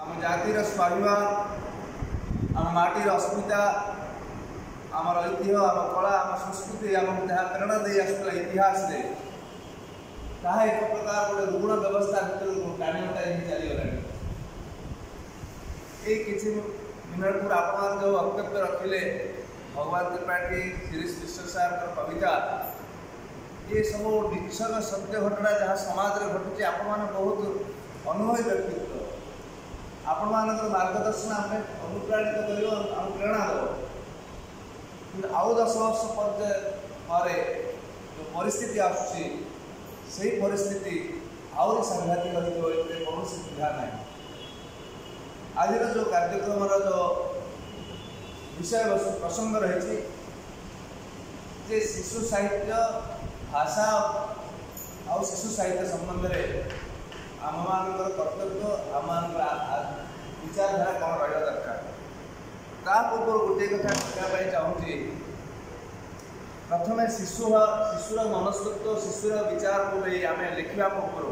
आम जातिर स्वाभिमान आम माटीर अस्मिता आमर ऐतिह्य आम कला आम संस्कृति आमको जहाँ प्रेरणा दे आसूला इतिहास रे ताहा एक प्रकार गोटे रुग्ण व्यवस्था भर टाणीटा चलीगला ये किसी मिनट पूर्व आप जो वक्तव्य रखिले भगवान त्रिपाठी शिरीष मिश्र साहब कविता ये सब निश्चय सत्य घटना जहाँ समाज में घटुचे आप बहुत अनुभवी व्यक्तित्व आपण मार्गदर्शन आम अनुप्राणित कर प्रेरणा दब आउ 10 वर्ष पर जो परिस्थिति आसुची से परिस्थिति आहरी सांघातिक कौन सुविधा ना आज जो कार्यक्रम जो विषय वस्तु प्रसंग रही शिशु साहित्य भाषा और शिशु साहित्य संबंध में आम मान कर्तव्य आम विचारधारा कौन रहा दरकार ता पूर्व गोटे कथा कहवाई चाहूँगी प्रथम शिशुर मनस्तत्व शिशुर विचार को नहीं आम लिखा पूर्व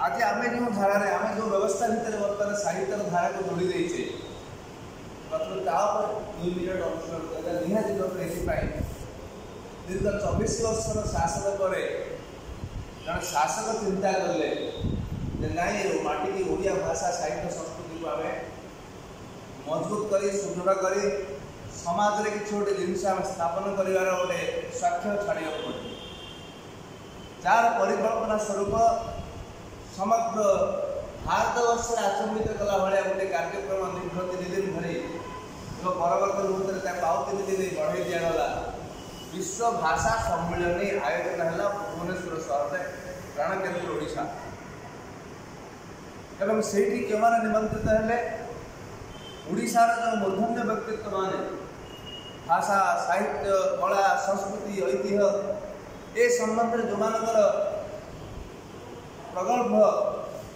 आज आम जो धारा आम जो व्यवस्था भितर बर्तमान साहित्य धारा को जोड़ी देचे प्रथम तापर 2 मिनट अनुसरण करता निहाती दरकार दीर्घ 24 वर्षर शासन पर जन शासक चिंता कले नाई माटी की ओडिया भाषा साहित्य संस्कृति को आम मजबूत कर सुदृढ़ कर समाज में किसी गोटे जिनस स्थापन कर गोटे स्वाक्षर छाड़ा पड़े जार परिकल्पना स्वरूप समग्र भारतवर्ष आचंबित कला भाया गोटे कार्यक्रम दीर्घ 3 दिन धरी जो परवर्त मुहूर्त आउ 3 दिन बढ़ाई दिगला विश्व भाषा सम्मेलन आयोजन है भुवनेश्वर सहर में प्राणकेन्द्र ओडिशा एवं से निमंत्रित हेले ओडिशार जो मूर्धन्य व्यक्तित्व माने भाषा साहित्य कला संस्कृति ऐतिह्य ए संबंध में जो मानकर प्रगल्भ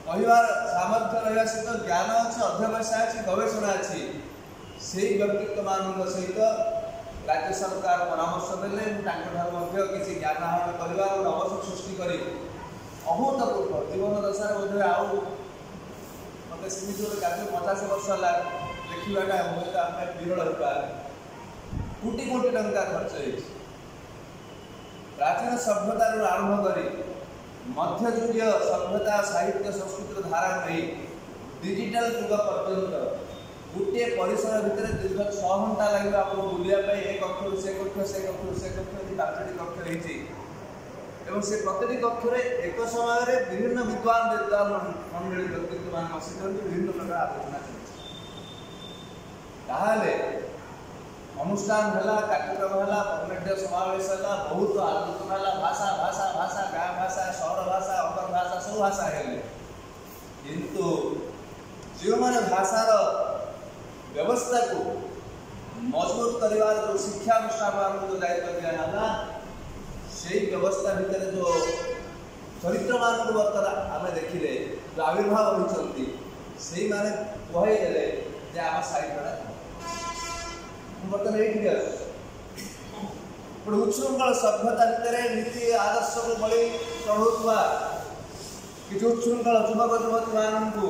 कहबार सामर्थ्य रहा सहित ज्ञान अच्छे अध्यवसाय अच्छी गवेषणा अच्छी से व्यक्तित्व मान सहित राज्य सरकार परामर्श देले किसी ज्ञान आहरण करने अवसर सृष्टि कर अभूतपूर्व जीवन दशा बोध आउ मत सीमित कार्य 50 वर्ष है देखा हूँ आम विरल हो कोटी कोटी टंका खर्च हो प्राचीन सभ्यता आरंभ कर मध्ययुगीय सभ्यता साहित्य संस्कृतिर धारा नहीं डिजिटल युग पर्यंत गोटे परिसर भितर दीर्घ 6 घंटा लगे आपको बुलाया एक कक्ष से कक्ष से कक्ष से कक्ष 5टी कक्ष रही से प्रति कक्ष एक समय विभिन्न विद्वान मंडली व्यक्तित्व मान बसी विभिन्न प्रकार आलोचना चलती अनुष्ठान है कार्यक्रम है पर्यटन समावेश है बहुत आलोचना है भाषा भाषा भाषा गाँ भाषा सहर भाषा अंतर भाषा सब भाषा है किंतु जो मैंने भाषार व्यवस्था को मजबूत कर जो शिक्षानुष्ठान जो दायित्व दिया से व्यवस्था भितर जो चरित्र मान बर्तमान आम देखिले जो आविर्भाव होती से माने कहीदेले आम साहित्य बर्तमान ये गोटे उच्छृंखल सभ्यता भितर नीति आदर्श को बड़ी चढ़ुवा कि उच्छृंखल युवक युवती मानू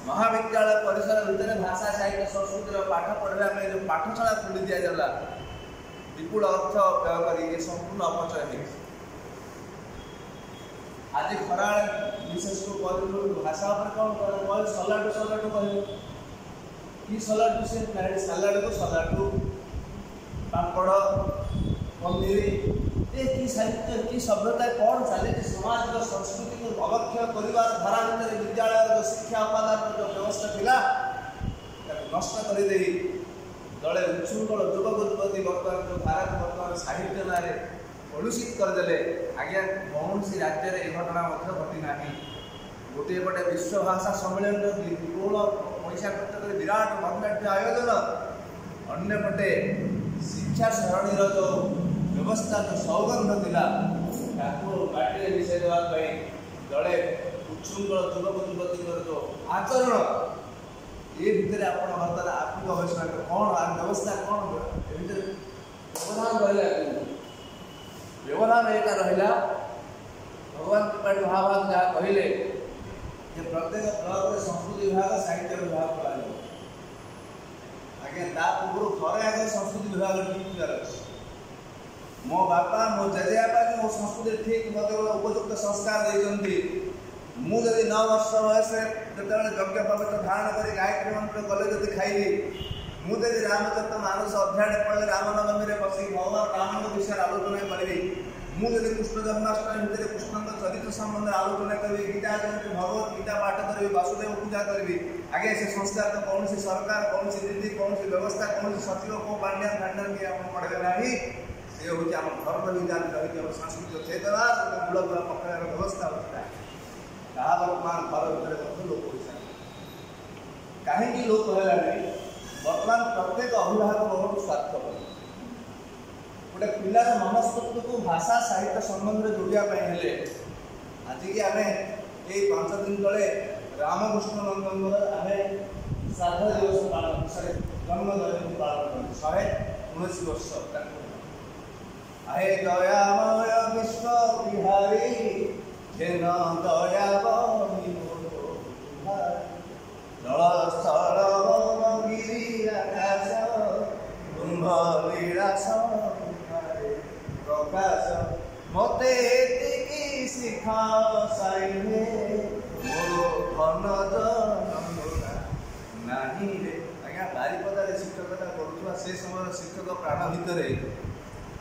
महाविद्यालय परिसर भितर भाषा साहित्य संस्कृति पाठ पढ़ा जो पाठशाला खोली दि जाता विपुल अर्थ व्यय कर संपूर्ण अपचय आज खरा विशेष भाषा कौन कह सलाडू सलाडू कह कि सलाडू से सालाड को सलाडू पापड़ पनीर कि साहित्य कि सभ्यता कौन चले समाज संस्कृति को अवक्षय कर धारा भितर विद्यालय जो शिक्षा उपादान जो व्यवस्था थिला नष्ट कर दले उच्छृंखल युवक युवती बर्तमान जो धारा को बर्तमान साहित्य ना कलुषित करदे आज्ञा कौन सी राज्य में यह घटना घटी ना गोटे पटे विश्व भाषा सम्मेलन विपुल पैसा खर्च कर विराट भरनाट्य आयोजन अन्यपटे शिक्षा सरणी जो व्यवस्था जो सौगंध थिला बाटे मिसाई देवाई दले उच्छृंखल युवक युवती जो आचरण ये भितर आप बर्तमान आपको गवेषणा कौन व्यवस्था कौन व्यवधान रहा व्यवधान यहाँ रहा भगवान त्रिपाठी महाभाग जहाँ कहले प्रत्येक ब्लक में संस्कृति विभाग साहित्य विभाग करा आगे ता पूर्व थरे आगे संस्कृति विभाग ठीक कर मो बापा मो जजेबापा मो संस्कृति ठीक मते उपयुक्त संस्कार देइजंती मु जदि 9 वर्ष वयस जतबे यज्ञ पवित्र धारण करी गायत्री मंत्र कले जदि खाइली मु जदि रामचरित मानस अध्याय पढ़ले रामनवमी रे बसी भगवान रामन विषय आलोचना करी मु जदि कृष्ण जन्माष्टमी भितर कृष्ण चरित्र संबंध आलोचना करी गीता जदि भगवत गीता पाठ करी वासुदेव पूजा करी आगे से संस्कार तो कौन सी सरकार कौन सी नीति कौन सी व्यवस्था कौन सी सचिव को पांड्या भांडन की आप पढ़े नहीं से होची हम घर पर विधान रही हम संस्कृति चेतना मूल मूल पकड़ार व्यवस्था होता ता वर्तमान घर भितर ମଧ୍ୟ लोक होइछा काहेकि लोक होला नहीं वर्तमान प्रत्येक अभिभावक बहुत स्वार्थपर गोटे पिलार मनस्तत्व को भाषा साहित्य संबंध में जोड़िया हेले आज की आम ये 5 दिन तले रामकृष्ण नंदन आम श्राद्ध दिवस पालन सॉरी जन्म जयंती पालन कर 119 वर्ष आहे दयामय विश्व बिहारी जेन दया जल स्थल गिरी आकाश कुंभ लीलास प्रकाश मते एतिकी शिखा साइले मोर धन जनमुना नाही रे आज्ञा बारिपदार शिक्षकता करुवा से समय शिक्षक प्राण भितर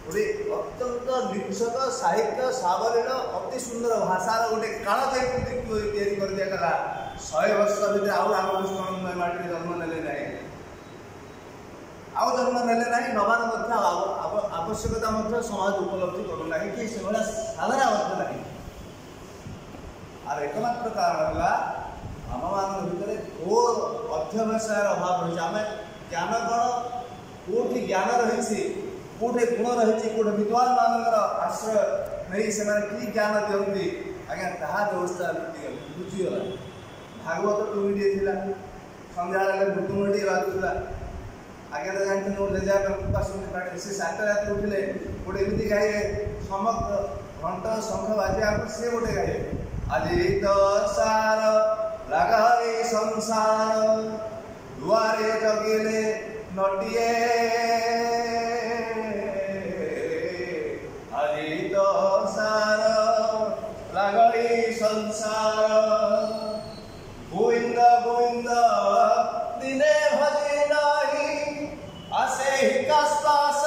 गोटे अत्यंत निक्षक साहित्य सावलील अति सुंदर भाषार गोटे कालचक्र तैयारी कर दिया 100 वर्ष भितर आउ रामकृष्ण माटी जन्म नेले नहीं आउ जन्म नेले नहीं नवान आवश्यकता समाज उपलब्धि करूना कि से साधना नहीं आर एकमात्र कारण है आम मान भितर घोर अध्यवसायर अभाव रही आम ज्ञान कौन कौटी ज्ञान रही कौटे गुण रही कौटे विद्वान मानकर आश्रय नहीं से कि ज्ञान दिखती आज्ञा ता व्यवस्था बुझीगला भागवत टुंगीटे संध्या मृत्युमटी बाजुला आगे तो जानते मोर जेजा पाटे से 7 रात उठिले गोटे एमती गाइबे समग्र घंट शंख बाजिया से गोटे गाइबे আজি तो सार लगाई संसार दुआरे जगिले नटिए আজি तो सार लगाई संसार गोविंद गोविंद दिने भजे नाही आसे ही कास्तास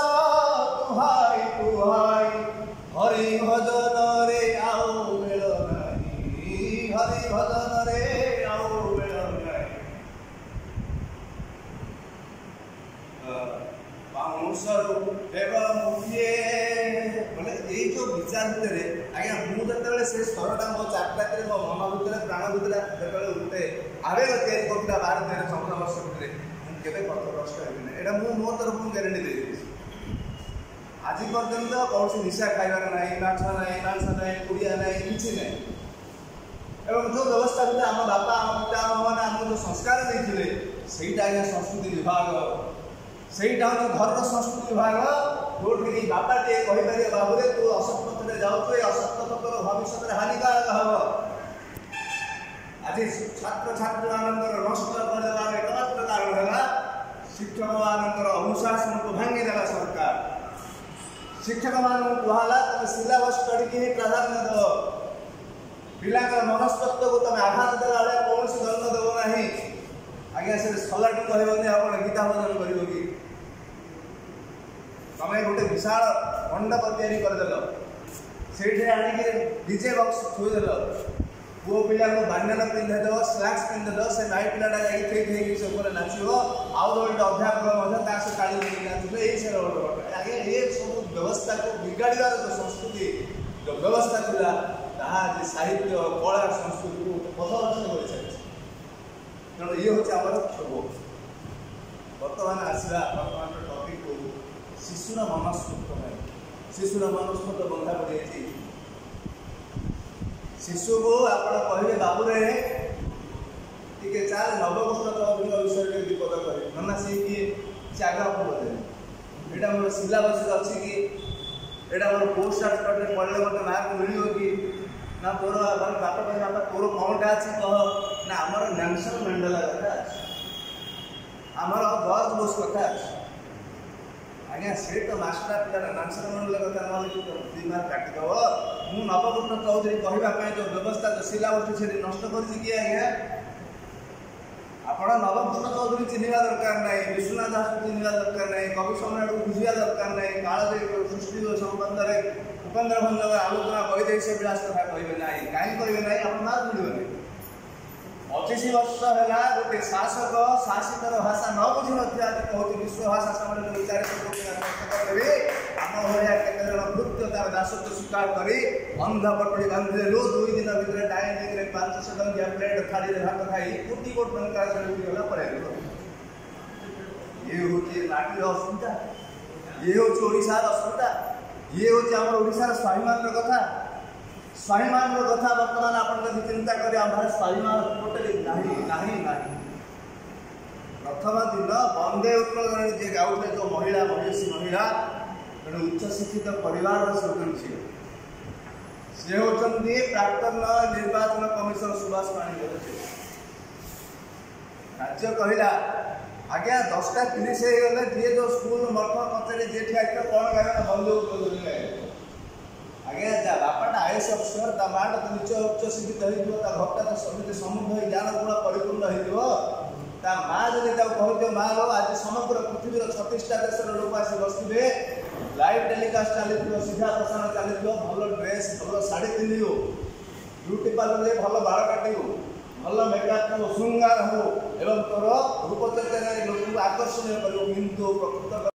तुहाई तुहाई हरि भजन रे आओ मेल नाही हरि भजन रे आओ मेल नाही पाउसरु देव मुखिए बोले ए जो विचार भितर आज्ञा मु जतबेले से स्तरटा मो चाकलाते मो मन भितर प्राण भितर जतबेले उठे आवेग तैयारी करता 12-13 वर्ष भितर केबे पथभ्रष्ट हेबी एटा मु मो तरफ ग्यारंटी देछि आज पर्यंत कौन निशा खाइबार नहीं माछ नहीं कुड़िया नहीं किसी नहीं एवं जो व्यवस्था भितर आम बापा आम पिता मैंने आम जो संस्कार देते सहीटा आज्ञा संस्कृति विभाग सहीटा घर संस्कृति विभाग जोटि बापा टे कहीपर बाबूरे तू असत पथरे जाऊ ये असत पथर भविष्य हानिकारक हम आज छात्र छात्री मानकर नष्ट करदेवार एकमात्र कारण है शिक्षक मानकर अनुशासन को भांगीदेला सरकार शिक्षक मान कहला तुम सिलेबस स्टडी की प्राधान्य दब पिला मनस्तत्व को तुम आघात देला कौन जन्म देव ना आज्ञा से सलाटी कहबनी आप गीता भजन कर तुम गोटे विशाल मंडप तैयारी करदेल से आनिक डीजे बक्स थोदेल पुओ पिला को बान्यान पिंधेदेव स्लाक्स पिंधेदेव से माई पिलाटा जाकर नाचो आउ गोटे अध्यापक से ताली नाचुले यही आगे ये सब व्यवस्था को बिगाड़ार जो संस्कृति जो व्यवस्था था आज साहित्य कला संस्कृति को पथभ्रष्ट कर सारी तेणु ये हूँ आम क्षोभ बर्तमान आसला बर्तमान टपिक को शिशुर मनस्फूर्त शिशुर मनस्फूर्त बंधा पड़ी शिशु को आप कहे बाबूरे टे चाल नवकृष्ण चौधरी विषय विपद करे नना सी कि आगे आपको बोले यहाँ मोर सिलेबस अच्छी कि यहाँ मोर पोस्ट ग्रेजुएट पढ़ले मत मार्क मिल कि ना तोर बापा बापा तोर कौनटा अच्छी कह ना आमर नेल्सन मंडेला कथा आमर जॉर्ज बुश कथा आज्ञा से तो मास्टर पिला नेल्सन मंडेला कथा ना दिमाग काटिदेव मु नवकृष्ण चौधरी कहवाई जो व्यवस्था जो सिलाबस से नष्ट कर किए आज्ञा आपण नवकृष्ण चौधरी चिन्हवा दरकार नहीं विश्वनाथ दास को चिन्हवा दरकार नहीं कवि सम्राट को बुझा दरकार नहीं कालदेव सृष्टि संबंध में उपेन्द्र भंज आलोचना वैदेश विलास कथा कहे ना कहीं कहे ना आप मार्क मिलने 25 वर्ष है गोटे शासक शासितर भाषा न बुझी कहते विश्व भाषा सामने विचारित आम भाया केत जन भृत्य तार दासत्व स्वीकार कर अंध पटड़ी बांधिदेलु 2 दिन भितर डाइनिंग 500 टंकिया प्लेट थाली भात खाई कोटी कोटी टंका गला पड़ेगा ये हूँ नाटी असुविधा ये हूँ ओडार असुविधा ये हूँ आम ओडार स्वाभिमान कथा स्वाभिमान कथा बर्तमान आप चिंता करें आम स्वाभिमान टोटली प्रथम दिन वंदे उत्कल जी गाँव जो महिला महिषी महिला जड़े उच्च शिक्षित परिवार से झील सी होती प्राक्तन निर्वाचन कमिशन सुभाष पाणिग्राही राज्य कहला आज्ञा 10:30 गले जी जो स्कूल मठ कचेरी जी ठिया कौन गाय बंदे उत्कल गाय आज्ञा जा बापाटा आईएस अफिसर ता माटा तो निच उच्च शिक्षित हो घरटा तो समिति समृद्ध ज्ञान गुण परिपूर्ण हो माँ जब कहते माँ लो आज समग्र पृथ्वी 36टा देश लोक आस बसवे लाइव टेलीकास्ट चली सीधा प्रसारण चली भल ड्रेस भल शाढ़ी पिंधु ब्यूटी पार्लर भल बाल काटू भल मेकअप हो श्रृंगार हो एवं तोर रूपचर्चा लोक आकर्षण कर प्रकृत